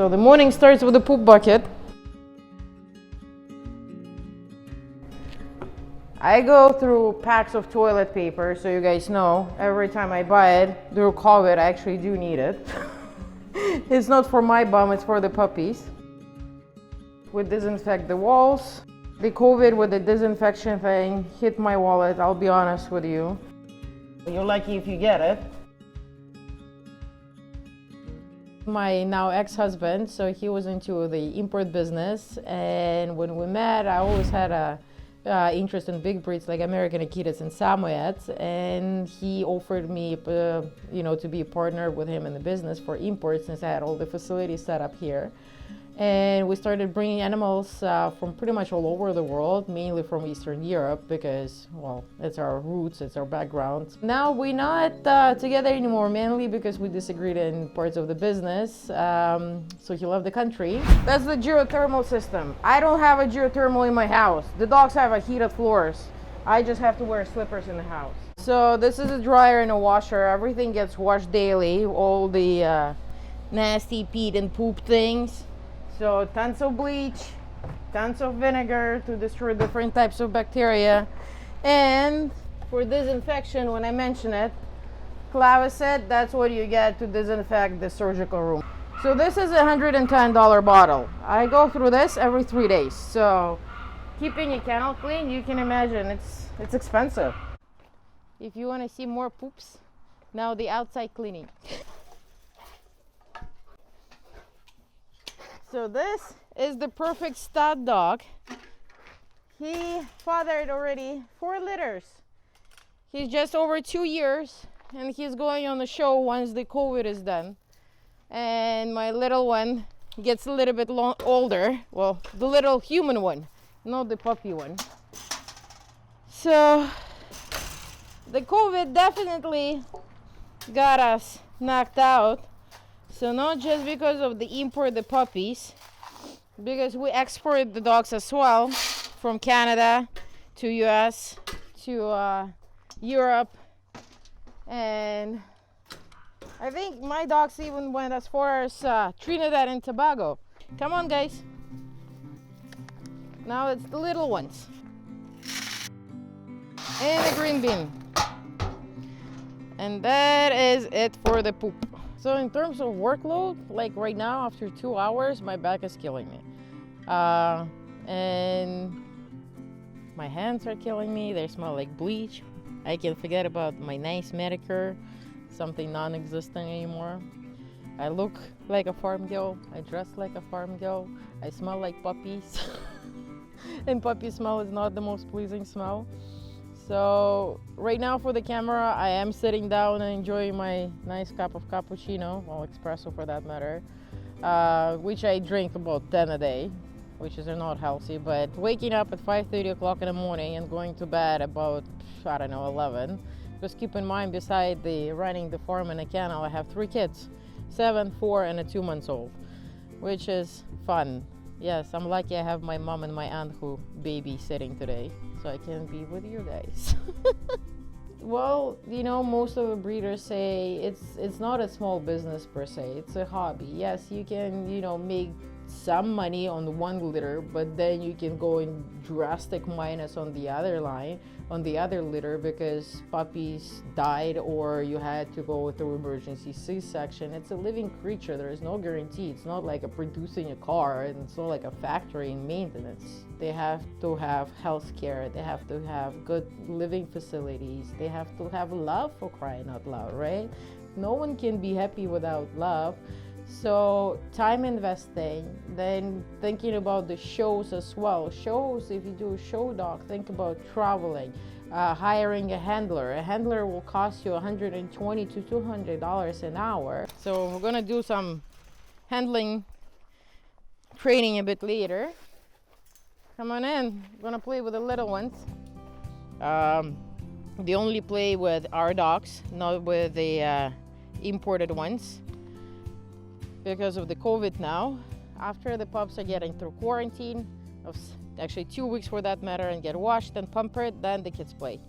So the morning starts with a poop bucket. I go through packs of toilet paper, so you guys know every time I buy it through COVID, I actually do need it. It's not for my bum, it's for the puppies. We disinfect the walls. The COVID with the disinfection thing hit my wallet, I'll be honest with you. You're lucky if you get it. My now ex-husband, so he was into the import business, and when we met, I always had a interest in big breeds like American Akitas and Samoyeds, and he offered me, to be a partner with him in the business for imports since I had all the facilities set up here. And we started bringing animals from pretty much all over the world, mainly from Eastern Europe because, well, it's our roots, it's our background. Now we're not together anymore, mainly because we disagreed in parts of the business. So he left the country. That's the geothermal system. I don't have a geothermal in my house. The dogs have heated floors. I just have to wear slippers in the house. So this is a dryer and a washer. Everything gets washed daily, all the nasty peat and poop things. So tons of bleach, tons of vinegar to destroy different types of bacteria. And for disinfection, when I mention it, Clavis said that's what you get to disinfect the surgical room. So this is a $110 bottle. I go through this every 3 days. So keeping a kennel clean, you can imagine it's expensive. If you want to see more poops, now the outside cleaning. So this is the perfect stud dog. He fathered already 4 litters. He's just over 2 years and he's going on the show once the COVID is done. And my little one gets a little bit older. Well, the little human one, not the puppy one. So the COVID definitely got us knocked out. So not just because of the import the puppies, because we export the dogs as well from Canada to US to Europe, and I think my dogs even went as far as Trinidad and Tobago. Come on guys. Now it's the little ones. And the green bean. And that is it for the poop. So in terms of workload, like right now after 2 hours, my back is killing me. And my hands are killing me. They smell like bleach. I can forget about my nice manicure, something non-existent anymore. I look like a farm girl. I dress like a farm girl. I smell like puppies. And puppy smell is not the most pleasing smell. So right now for the camera, I am sitting down and enjoying my nice cup of cappuccino, well, espresso for that matter, which I drink about 10 a day, which is not healthy, but waking up at 5:30 o'clock in the morning and going to bed about, 11. Just keep in mind, beside the running the farm and the kennel, I have 3 kids, 7, 4, and a 2-month-old, which is fun. Yes, I'm lucky I have my mom and my aunt who babysitting today, so I can be with you guys. Well, most of the breeders say it's not a small business per se, it's a hobby. Yes, you can, make some money on 1 litter, but then you can go in drastic minus on the other line, on the other litter, because puppies died or you had to go through emergency C-section. It's a living creature. There is no guarantee. It's not like producing a car, and it's not like a factory in maintenance. They have to have health care. They have to have good living facilities. They have to have love, for crying out loud, right? No one can be happy without love. So time investing, then thinking about the shows as well. Shows, if you do a show dog, think about traveling, hiring a handler. A handler will cost you $120 to $200 an hour. So we're gonna do some handling training a bit later. Come on in, we're gonna play with the little ones. They only play with our dogs, not with the imported ones, because of the COVID now. After the pups are getting through quarantine, of actually 2 weeks for that matter, and get washed and pampered, then the kids play.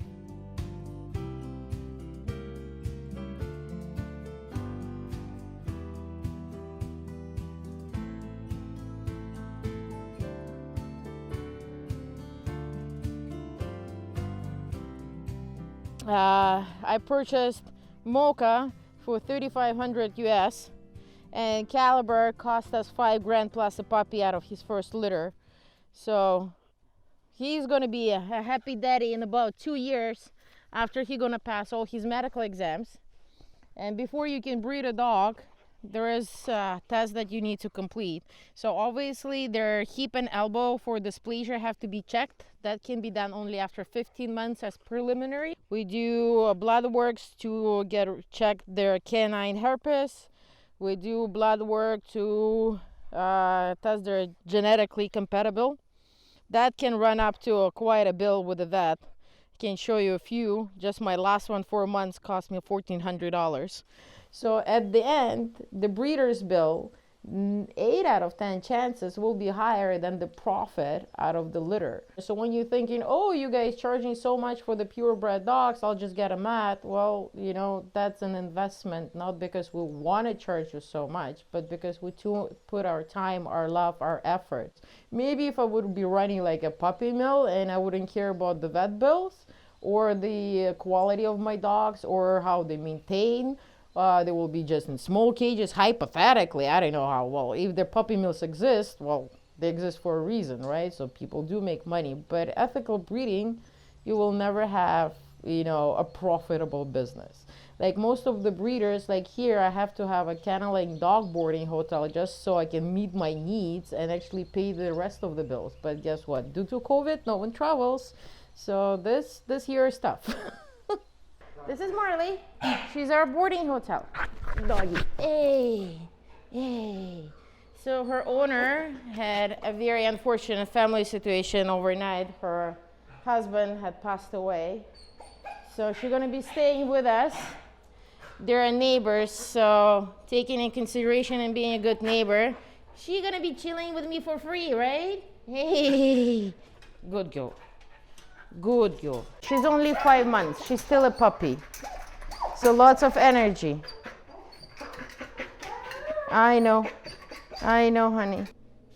I purchased Mocha for 3,500 US, and Caliber cost us 5 grand plus a puppy out of his first litter. So he's gonna be a happy daddy in about 2 years after he's gonna pass all his medical exams. And before you can breed a dog, there is a test that you need to complete. So obviously their hip and elbow for dysplasia have to be checked. That can be done only after 15 months as preliminary. We do blood works to check their canine herpes. We do blood work to test their genetically compatible. That can run up to quite a bill with the vet. I can show you a few. Just my last one, 4 months, cost me $1,400. So at the end, the breeder's bill, 8 out of 10 chances will be higher than the profit out of the litter. So when you're thinking, oh, you guys charging so much for the purebred dogs, I'll just get a mat. Well, you know, that's an investment, not because we want to charge you so much, but because we put our time, our love, our effort. Maybe if I would be running like a puppy mill and I wouldn't care about the vet bills or the quality of my dogs or how they maintain, they will be just in small cages, hypothetically. I don't know how well. If the puppy mills exist, well, they exist for a reason, right? So people do make money. But ethical breeding, you will never have, you know, a profitable business. Like most of the breeders, like here, I have to have a kind of like dog boarding hotel just so I can meet my needs and actually pay the rest of the bills. But guess what? Due to COVID, no one travels. So this here is tough. This is Marley. She's our boarding hotel doggy. Hey, hey. So her owner had a very unfortunate family situation overnight. Her husband had passed away. So she's gonna be staying with us. They're neighbors, so taking in consideration and being a good neighbor, she's gonna be chilling with me for free, right? Hey, good girl. Good girl. She's only 5 months. She's still a puppy. So lots of energy. I know, honey.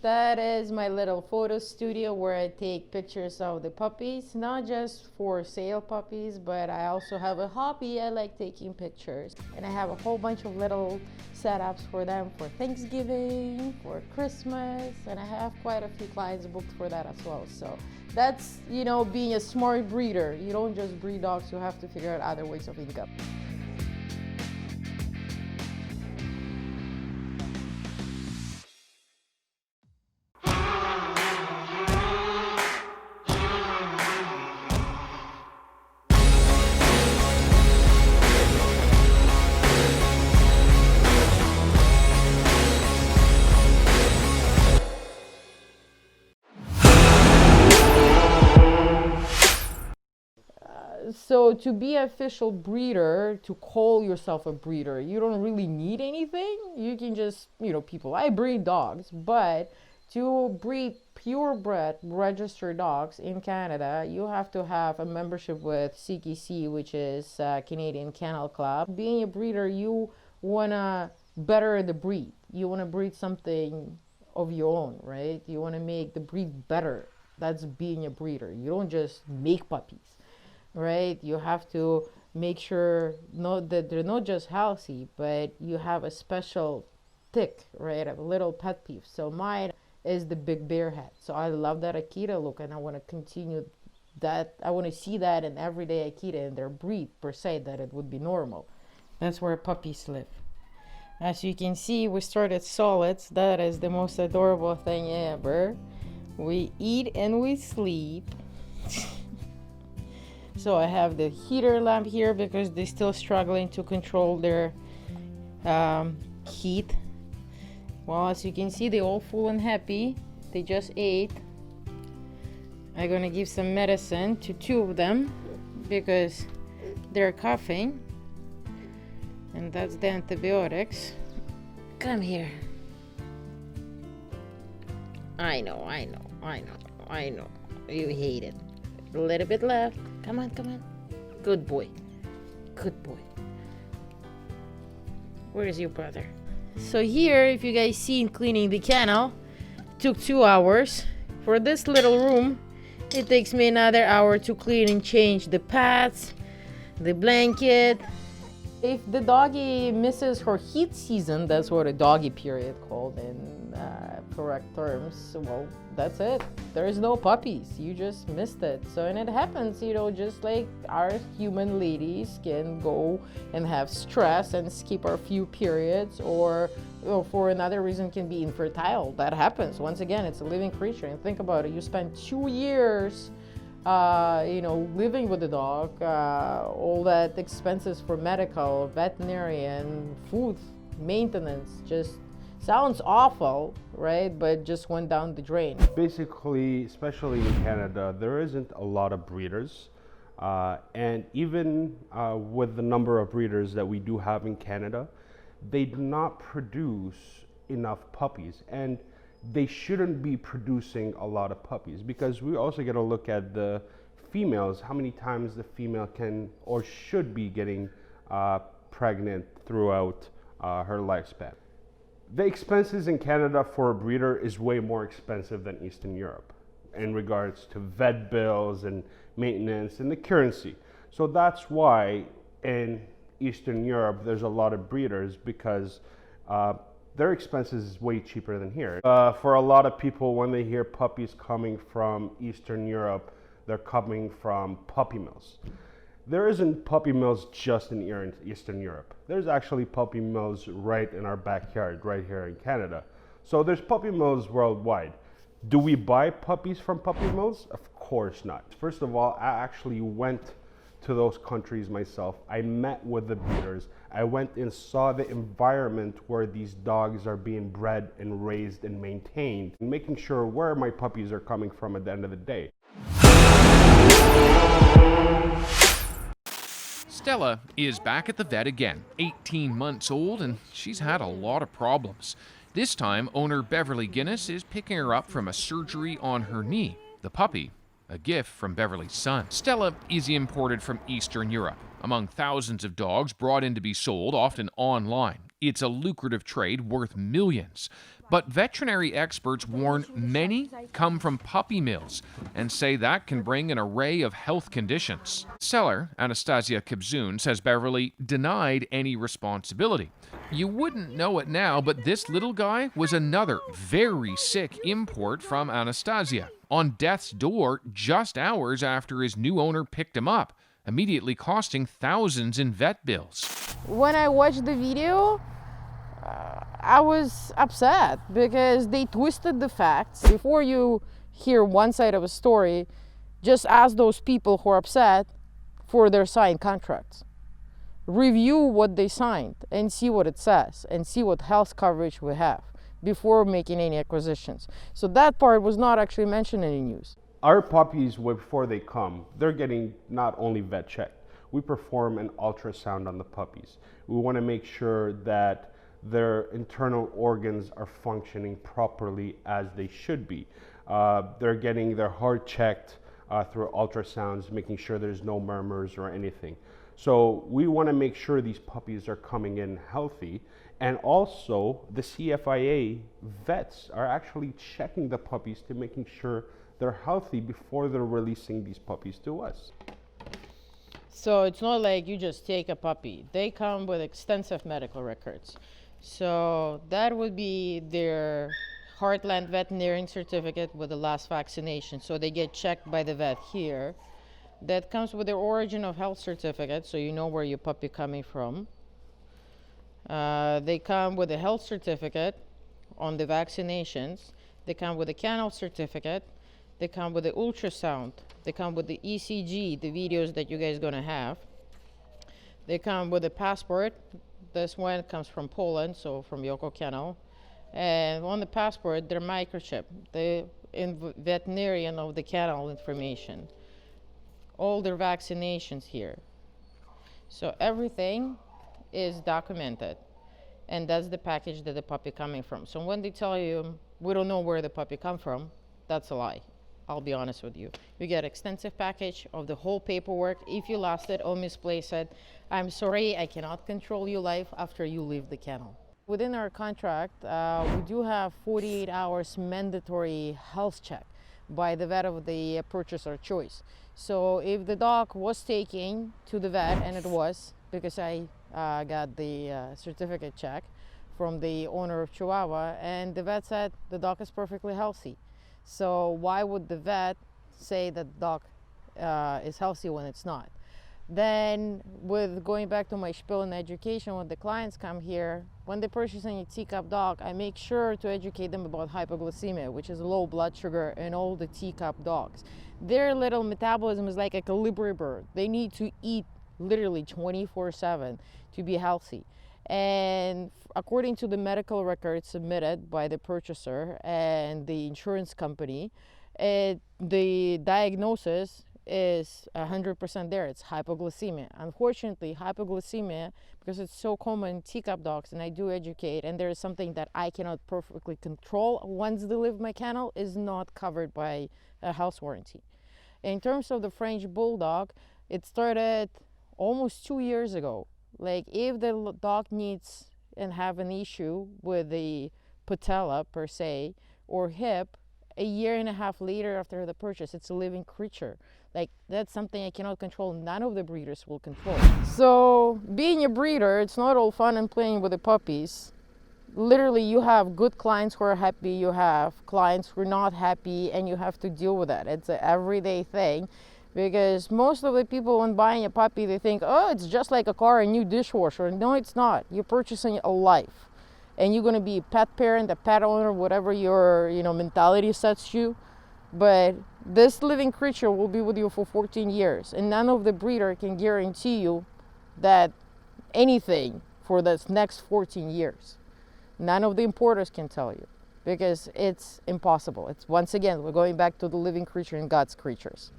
That is my little photo studio where I take pictures of the puppies, not just for sale puppies, but I also have a hobby. I like taking pictures. And I have a whole bunch of little setups for them for Thanksgiving, for Christmas, and I have quite a few clients booked for that as well. So that's, you know, being a smart breeder. You don't just breed dogs, you have to figure out other ways of income. So to be an official breeder, to call yourself a breeder, you don't really need anything. You can just, you know, I breed dogs, but to breed purebred registered dogs in Canada, you have to have a membership with CKC, which is Canadian Kennel Club. Being a breeder, you want to better the breed. You want to breed something of your own, right? You want to make the breed better. That's being a breeder. You don't just make puppies. Right, you have to make sure that they're not just healthy, but you have a special tick, right, a little pet peeve. So mine is the big bear head. So I love that Akita look, and I want to continue that. I want to see that in everyday Akita in their breed per se, that it would be normal. That's where puppies live. As you can see, we started solids. That is the most adorable thing ever. We eat and we sleep. So I have the heater lamp here because they're still struggling to control their heat. Well, as you can see, they're all full and happy. They just ate. I'm gonna give some medicine to 2 of them because they're coughing. And that's the antibiotics. Come here. I know. You hate it. A little bit left. Come on. Good boy. Where is your brother? So here, if you guys seen cleaning the kennel, took 2 hours. For this little room, it takes me another hour to clean and change the pads, the blanket. If the doggy misses her heat season, that's what a doggy period called in correct terms, well, that's it. There's no puppies. You just missed it. So, and it happens, you know, just like our human ladies can go and have stress and skip a few periods, or for another reason can be infertile. That happens. Once again, it's a living creature. And think about it. You spend 2 years you know, living with the dog, all that expenses for medical, veterinarian, food, maintenance, just sounds awful, right? But just went down the drain. Basically, especially in Canada, there isn't a lot of breeders. And even with the number of breeders that we do have in Canada, they do not produce enough puppies. And they shouldn't be producing a lot of puppies, because we also got to look at the females, how many times the female can or should be getting pregnant throughout her lifespan. The expenses in Canada for a breeder is way more expensive than Eastern Europe in regards to vet bills and maintenance and the currency. So that's why in Eastern Europe there's a lot of breeders, because their expenses is way cheaper than here. For a lot of people, when they hear puppies coming from Eastern Europe, they're coming from puppy mills. There isn't puppy mills just in Eastern Europe. There's actually puppy mills right in our backyard, right here in Canada. So there's puppy mills worldwide. Do we buy puppies from puppy mills? Of course not. First of all, I actually went to those countries myself. I met with the breeders. I went and saw the environment where these dogs are being bred and raised and maintained, and making sure where my puppies are coming from at the end of the day. Stella is back at the vet again, 18 months old, and she's had a lot of problems. This time, owner Beverly Guinness is picking her up from a surgery on her knee. The puppy, a gift from Beverly's son. Stella is imported from Eastern Europe, among thousands of dogs brought in to be sold, often online. It's a lucrative trade worth millions. But veterinary experts warn many come from puppy mills and say that can bring an array of health conditions. Seller Anastasia Kibzun says Beverly denied any responsibility. You wouldn't know it now, but this little guy was another very sick import from Anastasia, on death's door just hours after his new owner picked him up, immediately costing thousands in vet bills. When I watched the video, I was upset because they twisted the facts. Before you hear one side of a story, just ask those people who are upset for their signed contracts. Review what they signed and see what it says and see what health coverage we have before making any acquisitions. So that part was not actually mentioned in the news. Our puppies, before they come, they're getting not only vet checked. We perform an ultrasound on the puppies. We want to make sure that their internal organs are functioning properly as they should be. They're getting their heart checked through ultrasounds, making sure there's no murmurs or anything. So we want to make sure these puppies are coming in healthy. And also the CFIA vets are actually checking the puppies to making sure they're healthy before they're releasing these puppies to us. So it's not like you just take a puppy. They come with extensive medical records. So that would be their Heartland veterinarian certificate with the last vaccination. So they get checked by the vet here. That comes with their origin of health certificate, so you know where your puppy coming from. They come with a health certificate on the vaccinations. They come with a kennel certificate. They come with the ultrasound. They come with the ECG, the videos that you guys are gonna have. They come with a passport. This one comes from Poland, so from Yoko Kennel. And on the passport, they're microchip, the veterinarian of the kennel information. All their vaccinations here. So everything is documented. And that's the package that the puppy coming from. So when they tell you, we don't know where the puppy come from, that's a lie. I'll be honest with you. You get extensive package of the whole paperwork. If you lost it or misplaced it, I'm sorry, I cannot control your life after you leave the kennel. Within our contract, we do have 48 hours mandatory health check. by the vet of the purchaser choice. So if the dog was taken to the vet, and it was, because I got the certificate check from the owner of Chihuahua, and the vet said the dog is perfectly healthy. So why would the vet say that the dog is healthy when it's not? Then, with going back to my spiel in education, when the clients come here, when they're purchasing a teacup dog, I make sure to educate them about hypoglycemia, which is low blood sugar in all the teacup dogs. Their little metabolism is like a colibri bird. They need to eat literally 24/7 to be healthy. And according to the medical records submitted by the purchaser and the insurance company, the diagnosis is 100% there. It's hypoglycemia. Unfortunately, hypoglycemia, because it's so common in teacup dogs, and I do educate, and there is something that I cannot perfectly control once they leave my kennel, is not covered by a health warranty. In terms of the French Bulldog, it started almost 2 years ago. Like, if the dog needs and have an issue with the patella per se or hip, a year and a half later after the purchase, it's a living creature. Like, that's something I cannot control. None of the breeders will control. So being a breeder, it's not all fun and playing with the puppies. Literally, you have good clients who are happy, you have clients who are not happy, and you have to deal with that. It's an everyday thing, because most of the people, when buying a puppy, they think, oh, it's just like a car, a new dishwasher. No, it's not. You're purchasing a life, and you're going to be a pet parent, a pet owner, whatever your mentality sets you. But this living creature will be with you for 14 years, and none of the breeder can guarantee you that anything for this next 14 years. None of the importers can tell you, because it's impossible. It's, once again, we're going back to the living creature and God's creatures.